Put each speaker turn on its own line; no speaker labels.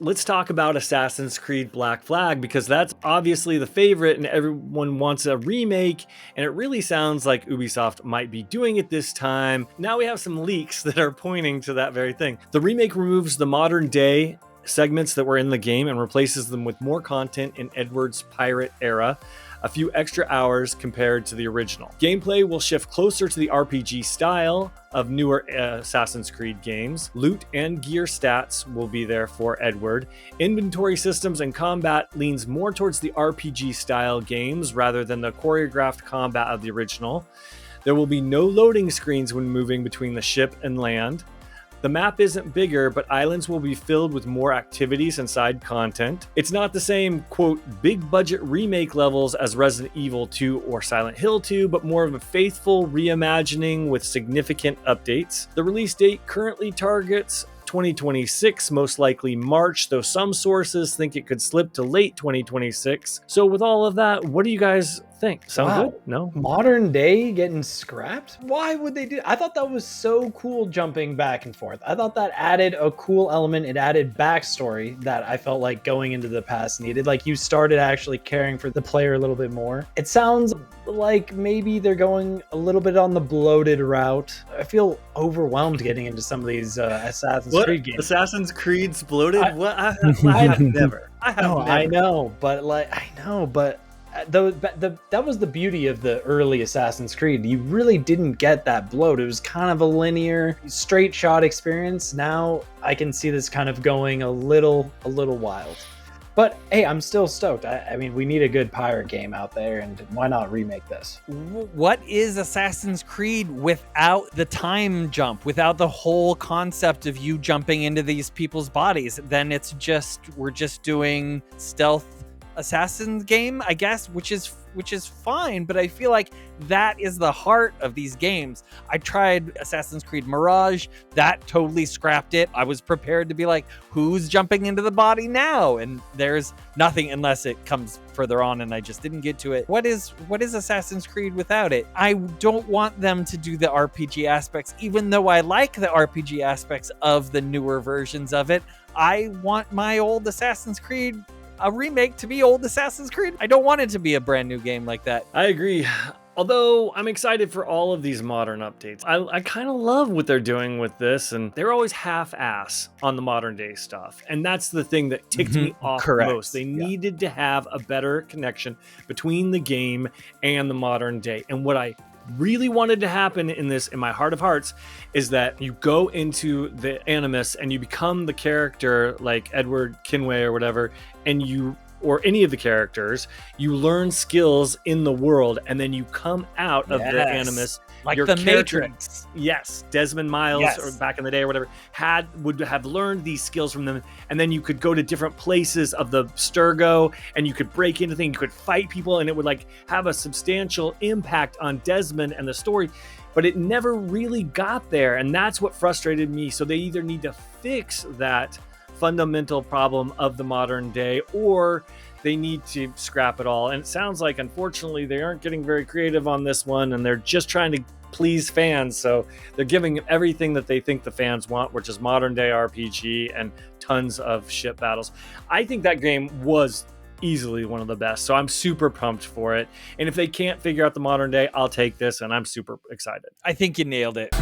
Let's talk about Assassin's Creed Black Flag, because that's obviously the favorite and everyone wants a remake, and it really sounds like Ubisoft might be doing it this time. Now we have some leaks that are pointing to that very thing. The remake removes the modern day segments that were in the game and replaces them with more content in Edward's pirate era, a few extra hours compared to the original. Gameplay will shift closer to the RPG style of newer Assassin's Creed games. Loot and gear stats will be there for Edward. Inventory systems and combat leans more towards the RPG style games rather than the choreographed combat of the original. There will be no loading screens when moving between the ship and land. The map isn't bigger, but islands will be filled with more activities and side content. It's not the same, quote, big budget remake levels as Resident Evil 2 or Silent Hill 2, but more of a faithful reimagining with significant updates. The release date currently targets 2026, most likely March, though some sources think it could slip to late 2026. So with all of that, what do you guys think? Sound good? No?
Modern day getting scrapped? Why would they do? I thought that was so cool, jumping back and forth. I thought that added a cool element. It added backstory that I felt like going into the past needed. Like, you started actually caring for the player a little bit more. It sounds like maybe they're going a little bit on the bloated route. I feel overwhelmed getting into some of these Assassin's Creed games.
Assassin's Creed's bloated? I have never.
I know, but that was the beauty of the early Assassin's Creed. You really didn't get that bloat. It was kind of a linear, straight shot experience. Now I can see this kind of going a little wild. But hey, I'm still stoked. I mean, we need a good pirate game out there, and why not remake this?
What is Assassin's Creed without the time jump, without the whole concept of you jumping into these people's bodies? Then we're just doing stealth assassin game, I guess, which is fine, but I feel like that is the heart of these games. I tried Assassin's Creed Mirage, that totally scrapped it. I was prepared to be like, who's jumping into the body now? And there's nothing unless it comes further on, and I just didn't get to it. What is Assassin's Creed without it? I don't want them to do the RPG aspects, even though I like the RPG aspects of the newer versions of it. I want my old Assassin's Creed a remake to be old Assassin's Creed. I don't want it to be a brand new game like that.
I agree. Although I'm excited for all of these modern updates. I kind of love what they're doing with this, and they're always half-ass on the modern day stuff. And that's the thing that ticked me off most. They needed to have a better connection between the game and the modern day. And what I really wanted to happen in this, in my heart of hearts, is that you go into the Animus and you become the character like Edward Kenway or whatever, and you, or any of the characters, you learn skills in the world, and then you come out of the Animus.
Like the Matrix.
Yes, Desmond Miles, or back in the day or whatever, would have learned these skills from them, and then you could go to different places of the Sturgo, and you could break into things, you could fight people, and it would like have a substantial impact on Desmond and the story. But it never really got there, and that's what frustrated me. So they either need to fix that fundamental problem of the modern day, or they need to scrap it all. And it sounds like, unfortunately, they aren't getting very creative on this one, and they're just trying to please fans. So they're giving everything that they think the fans want, which is modern day RPG and tons of ship battles. I think that game was easily one of the best, so I'm super pumped for it. And if they can't figure out the modern day, I'll take this, and I'm super excited.
I think you nailed it.